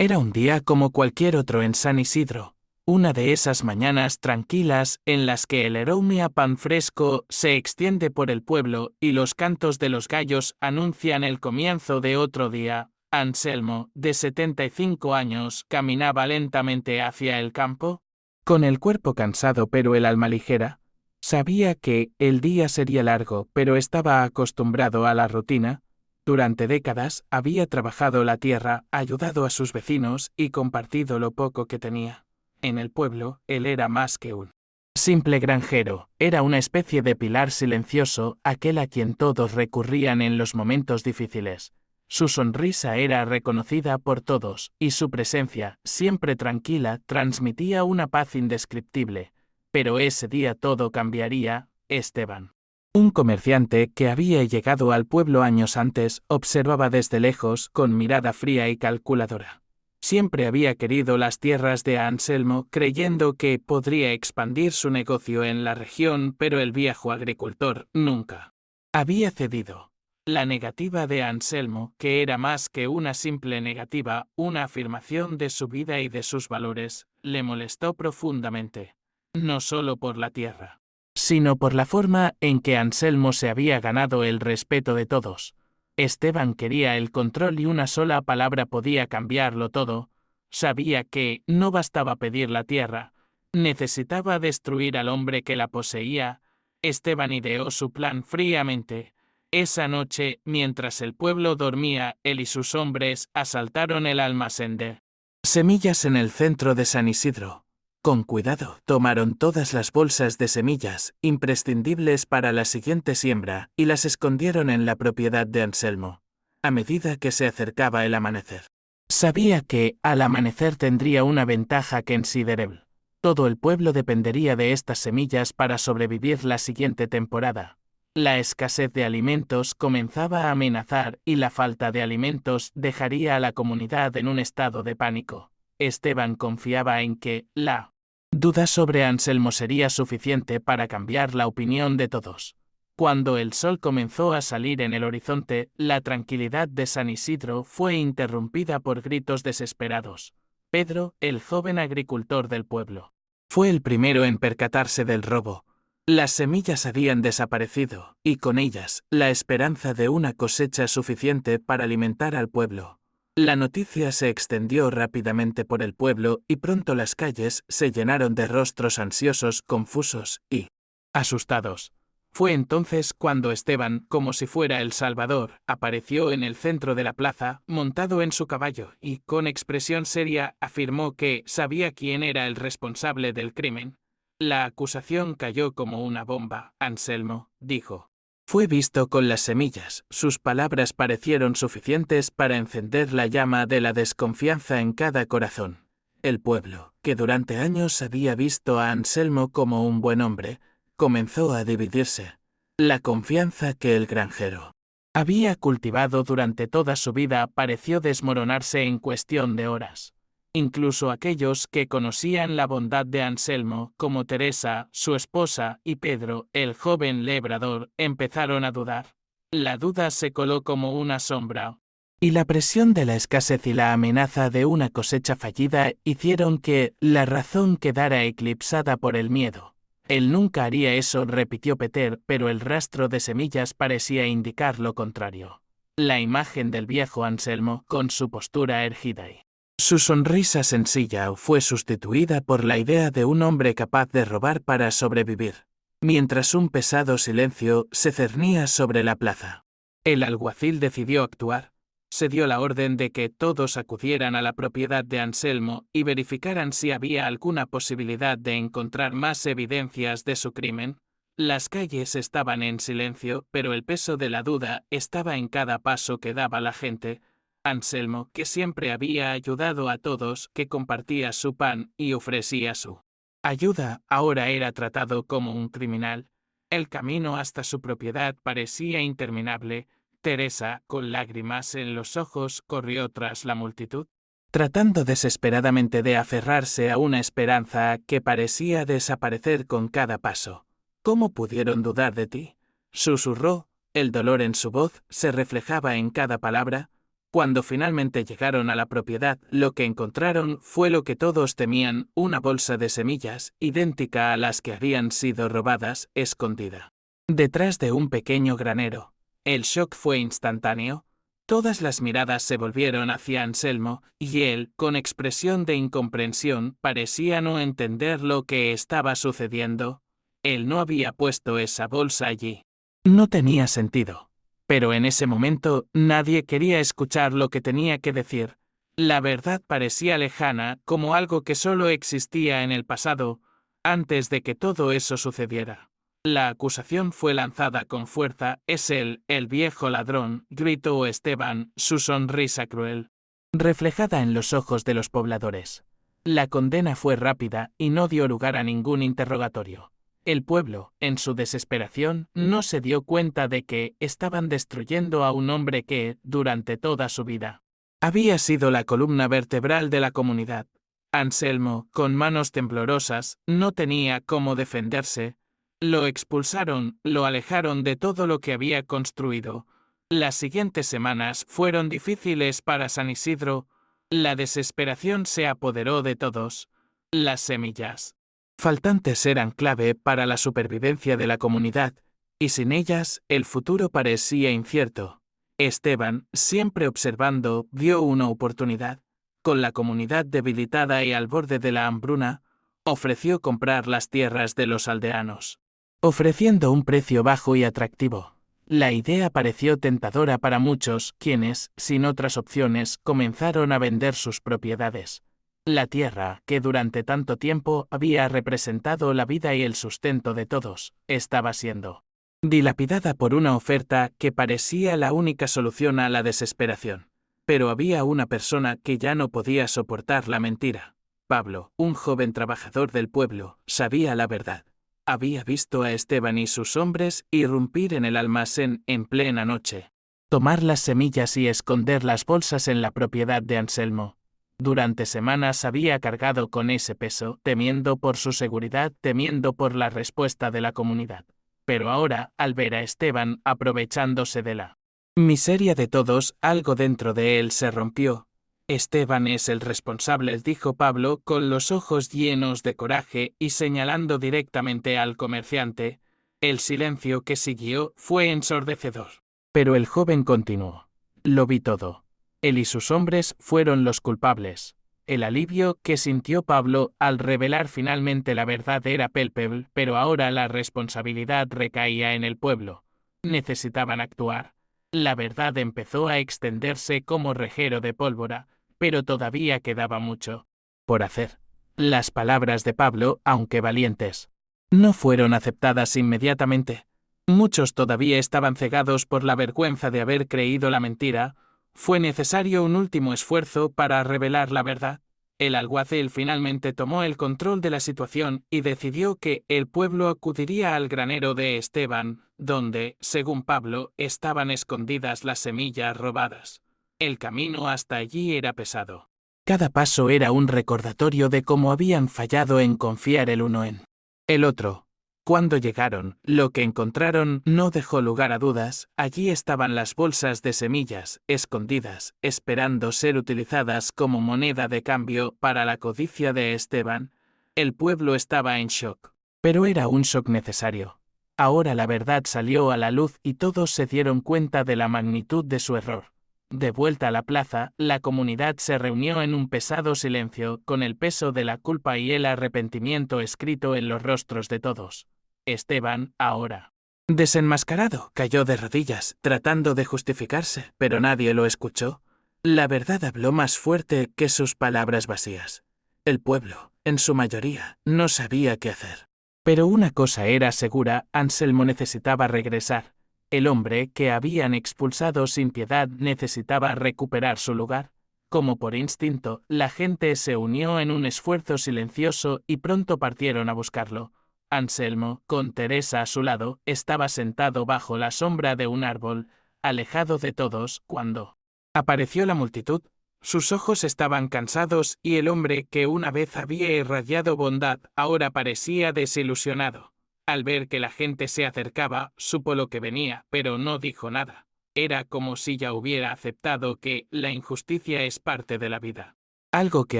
Era un día como cualquier otro en San Isidro, una de esas mañanas tranquilas en las que el aroma a pan fresco se extiende por el pueblo y los cantos de los gallos anuncian el comienzo de otro día. Anselmo, de 75 años, caminaba lentamente hacia el campo, con el cuerpo cansado pero el alma ligera. Sabía que el día sería largo, pero estaba acostumbrado a la rutina. Durante décadas había trabajado la tierra, ayudado a sus vecinos y compartido lo poco que tenía. En el pueblo, él era más que un simple granjero, era una especie de pilar silencioso, aquel a quien todos recurrían en los momentos difíciles. Su sonrisa era reconocida por todos, y su presencia, siempre tranquila, transmitía una paz indescriptible. Pero ese día todo cambiaría. Esteban, un comerciante que había llegado al pueblo años antes, observaba desde lejos con mirada fría y calculadora. Siempre había querido las tierras de Anselmo, creyendo que podría expandir su negocio en la región, pero el viejo agricultor nunca había cedido. La negativa de Anselmo, que era más que una simple negativa, una afirmación de su vida y de sus valores, le molestó profundamente. No solo por la tierra, sino por la forma en que Anselmo se había ganado el respeto de todos. Esteban quería el control y una sola palabra podía cambiarlo todo. Sabía que no bastaba pedir la tierra, necesitaba destruir al hombre que la poseía. Esteban ideó su plan fríamente. Esa noche, mientras el pueblo dormía, él y sus hombres asaltaron el almacén de semillas en el centro de San Isidro. Con cuidado, tomaron todas las bolsas de semillas, imprescindibles para la siguiente siembra, y las escondieron en la propiedad de Anselmo. A medida que se acercaba el amanecer, sabía que, al amanecer tendría una ventaja considerable. Todo el pueblo dependería de estas semillas para sobrevivir la siguiente temporada. La escasez de alimentos comenzaba a amenazar y la falta de alimentos dejaría a la comunidad en un estado de pánico. Esteban confiaba en que la duda sobre Anselmo sería suficiente para cambiar la opinión de todos. Cuando el sol comenzó a salir en el horizonte, la tranquilidad de San Isidro fue interrumpida por gritos desesperados. Pedro, el joven agricultor del pueblo, fue el primero en percatarse del robo. Las semillas habían desaparecido, y con ellas, la esperanza de una cosecha suficiente para alimentar al pueblo. La noticia se extendió rápidamente por el pueblo y pronto las calles se llenaron de rostros ansiosos, confusos y asustados. Fue entonces cuando Esteban, como si fuera el Salvador, apareció en el centro de la plaza, montado en su caballo, y, con expresión seria, afirmó que sabía quién era el responsable del crimen. La acusación cayó como una bomba. Anselmo, dijo, fue visto con las semillas. Sus palabras parecieron suficientes para encender la llama de la desconfianza en cada corazón. El pueblo, que durante años había visto a Anselmo como un buen hombre, comenzó a dividirse. La confianza que el granjero había cultivado durante toda su vida pareció desmoronarse en cuestión de horas. Incluso aquellos que conocían la bondad de Anselmo, como Teresa, su esposa, y Pedro, el joven labrador, empezaron a dudar. La duda se coló como una sombra, y la presión de la escasez y la amenaza de una cosecha fallida hicieron que la razón quedara eclipsada por el miedo. Él nunca haría eso, repitió Peter, pero el rastro de semillas parecía indicar lo contrario. La imagen del viejo Anselmo, con su postura erguida y su sonrisa sencilla, fue sustituida por la idea de un hombre capaz de robar para sobrevivir. Mientras un pesado silencio se cernía sobre la plaza, el alguacil decidió actuar. Se dio la orden de que todos acudieran a la propiedad de Anselmo y verificaran si había alguna posibilidad de encontrar más evidencias de su crimen. Las calles estaban en silencio, pero el peso de la duda estaba en cada paso que daba la gente. Anselmo, que siempre había ayudado a todos, que compartía su pan y ofrecía su ayuda, ahora era tratado como un criminal. El camino hasta su propiedad parecía interminable. Teresa, con lágrimas en los ojos, corrió tras la multitud, tratando desesperadamente de aferrarse a una esperanza que parecía desaparecer con cada paso. ¿Cómo pudieron dudar de ti?, susurró. El dolor en su voz se reflejaba en cada palabra. Cuando finalmente llegaron a la propiedad, lo que encontraron fue lo que todos temían, una bolsa de semillas, idéntica a las que habían sido robadas, escondida detrás de un pequeño granero. El shock fue instantáneo. Todas las miradas se volvieron hacia Anselmo, y él, con expresión de incomprensión, parecía no entender lo que estaba sucediendo. Él no había puesto esa bolsa allí. No tenía sentido. Pero en ese momento nadie quería escuchar lo que tenía que decir. La verdad parecía lejana, como algo que solo existía en el pasado, antes de que todo eso sucediera. La acusación fue lanzada con fuerza. «Es él, el viejo ladrón», gritó Esteban, su sonrisa cruel reflejada en los ojos de los pobladores. La condena fue rápida y no dio lugar a ningún interrogatorio. El pueblo, en su desesperación, no se dio cuenta de que estaban destruyendo a un hombre que, durante toda su vida, había sido la columna vertebral de la comunidad. Anselmo, con manos temblorosas, no tenía cómo defenderse. Lo expulsaron, lo alejaron de todo lo que había construido. Las siguientes semanas fueron difíciles para San Isidro. La desesperación se apoderó de todos. Las semillas faltantes eran clave para la supervivencia de la comunidad, y sin ellas el futuro parecía incierto. Esteban, siempre observando, vio una oportunidad. Con la comunidad debilitada y al borde de la hambruna, ofreció comprar las tierras de los aldeanos, ofreciendo un precio bajo y atractivo. La idea pareció tentadora para muchos, quienes, sin otras opciones, comenzaron a vender sus propiedades. La tierra, que durante tanto tiempo había representado la vida y el sustento de todos, estaba siendo dilapidada por una oferta que parecía la única solución a la desesperación. Pero había una persona que ya no podía soportar la mentira. Pablo, un joven trabajador del pueblo, sabía la verdad. Había visto a Esteban y sus hombres irrumpir en el almacén en plena noche, tomar las semillas y esconder las bolsas en la propiedad de Anselmo. Durante semanas había cargado con ese peso, temiendo por su seguridad, temiendo por la respuesta de la comunidad. Pero ahora, al ver a Esteban aprovechándose de la miseria de todos, algo dentro de él se rompió. Esteban es el responsable, dijo Pablo, con los ojos llenos de coraje y señalando directamente al comerciante. El silencio que siguió fue ensordecedor. Pero el joven continuó. Lo vi todo. Él y sus hombres fueron los culpables. El alivio que sintió Pablo al revelar finalmente la verdad era palpable, pero ahora la responsabilidad recaía en el pueblo. Necesitaban actuar. La verdad empezó a extenderse como rejero de pólvora, pero todavía quedaba mucho por hacer. Las palabras de Pablo, aunque valientes, no fueron aceptadas inmediatamente. Muchos todavía estaban cegados por la vergüenza de haber creído la mentira. Fue necesario un último esfuerzo para revelar la verdad. El alguacil finalmente tomó el control de la situación y decidió que el pueblo acudiría al granero de Esteban, donde, según Pablo, estaban escondidas las semillas robadas. El camino hasta allí era pesado. Cada paso era un recordatorio de cómo habían fallado en confiar el uno en el otro. Cuando llegaron, lo que encontraron no dejó lugar a dudas. Allí estaban las bolsas de semillas, escondidas, esperando ser utilizadas como moneda de cambio para la codicia de Esteban. El pueblo estaba en shock. Pero era un shock necesario. Ahora la verdad salió a la luz y todos se dieron cuenta de la magnitud de su error. De vuelta a la plaza, la comunidad se reunió en un pesado silencio, con el peso de la culpa y el arrepentimiento escrito en los rostros de todos. Esteban, ahora desenmascarado, cayó de rodillas, tratando de justificarse, pero nadie lo escuchó. La verdad habló más fuerte que sus palabras vacías. El pueblo, en su mayoría, no sabía qué hacer. Pero una cosa era segura, Anselmo necesitaba regresar. El hombre que habían expulsado sin piedad necesitaba recuperar su lugar. Como por instinto, la gente se unió en un esfuerzo silencioso y pronto partieron a buscarlo. Anselmo, con Teresa a su lado, estaba sentado bajo la sombra de un árbol, alejado de todos, cuando apareció la multitud. Sus ojos estaban cansados y el hombre que una vez había irradiado bondad ahora parecía desilusionado. Al ver que la gente se acercaba, supo lo que venía, pero no dijo nada. Era como si ya hubiera aceptado que la injusticia es parte de la vida. Algo que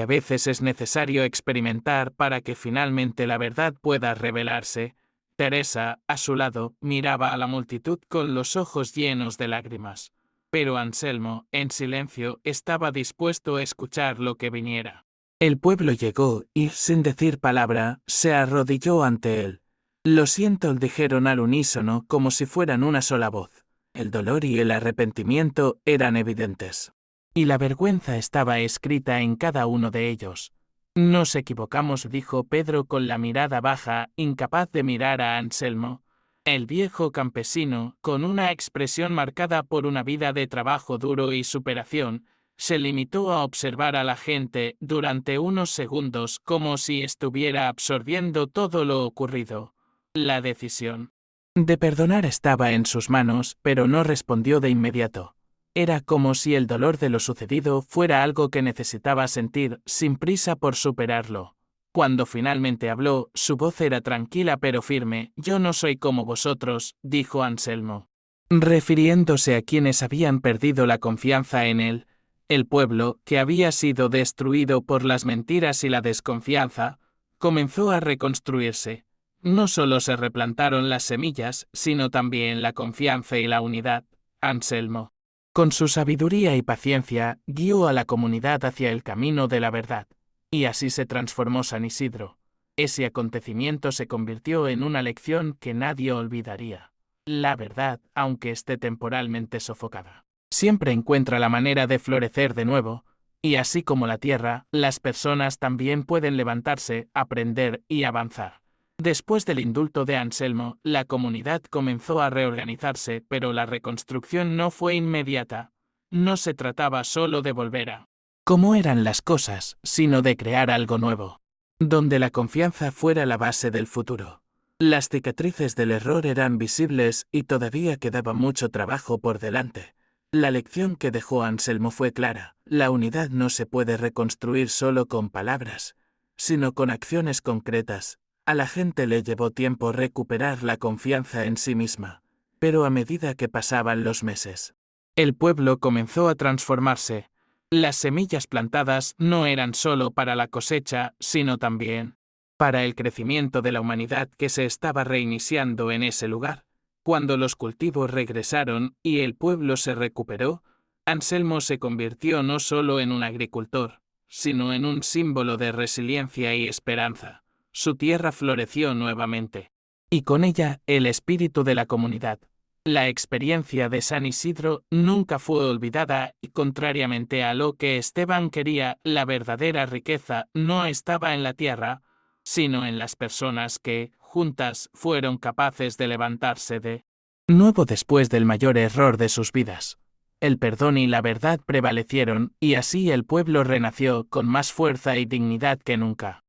a veces es necesario experimentar para que finalmente la verdad pueda revelarse. Teresa, a su lado, miraba a la multitud con los ojos llenos de lágrimas. Pero Anselmo, en silencio, estaba dispuesto a escuchar lo que viniera. El pueblo llegó y, sin decir palabra, se arrodilló ante él. Lo siento, dijeron al unísono como si fueran una sola voz. El dolor y el arrepentimiento eran evidentes. Y la vergüenza estaba escrita en cada uno de ellos. Nos equivocamos, dijo Pedro con la mirada baja, incapaz de mirar a Anselmo. El viejo campesino, con una expresión marcada por una vida de trabajo duro y superación, se limitó a observar a la gente durante unos segundos como si estuviera absorbiendo todo lo ocurrido. La decisión de perdonar estaba en sus manos, pero no respondió de inmediato. Era como si el dolor de lo sucedido fuera algo que necesitaba sentir, sin prisa por superarlo. Cuando finalmente habló, su voz era tranquila pero firme. «Yo no soy como vosotros», dijo Anselmo, refiriéndose a quienes habían perdido la confianza en él. El pueblo, que había sido destruido por las mentiras y la desconfianza, comenzó a reconstruirse. No solo se replantaron las semillas, sino también la confianza y la unidad. Anselmo, con su sabiduría y paciencia, guió a la comunidad hacia el camino de la verdad. Y así se transformó San Isidro. Ese acontecimiento se convirtió en una lección que nadie olvidaría. La verdad, aunque esté temporalmente sofocada, siempre encuentra la manera de florecer de nuevo, y así como la tierra, las personas también pueden levantarse, aprender y avanzar. Después del indulto de Anselmo, la comunidad comenzó a reorganizarse, pero la reconstrucción no fue inmediata. No se trataba solo de volver a cómo eran las cosas, sino de crear algo nuevo, donde la confianza fuera la base del futuro. Las cicatrices del error eran visibles y todavía quedaba mucho trabajo por delante. La lección que dejó Anselmo fue clara: la unidad no se puede reconstruir solo con palabras, sino con acciones concretas. A la gente le llevó tiempo recuperar la confianza en sí misma, pero a medida que pasaban los meses, el pueblo comenzó a transformarse. Las semillas plantadas no eran solo para la cosecha, sino también para el crecimiento de la humanidad que se estaba reiniciando en ese lugar. Cuando los cultivos regresaron y el pueblo se recuperó, Anselmo se convirtió no solo en un agricultor, sino en un símbolo de resiliencia y esperanza. Su tierra floreció nuevamente, y con ella el espíritu de la comunidad. La experiencia de San Isidro nunca fue olvidada y, contrariamente a lo que Esteban quería, la verdadera riqueza no estaba en la tierra, sino en las personas que, juntas, fueron capaces de levantarse de nuevo después del mayor error de sus vidas. El perdón y la verdad prevalecieron, y así el pueblo renació con más fuerza y dignidad que nunca.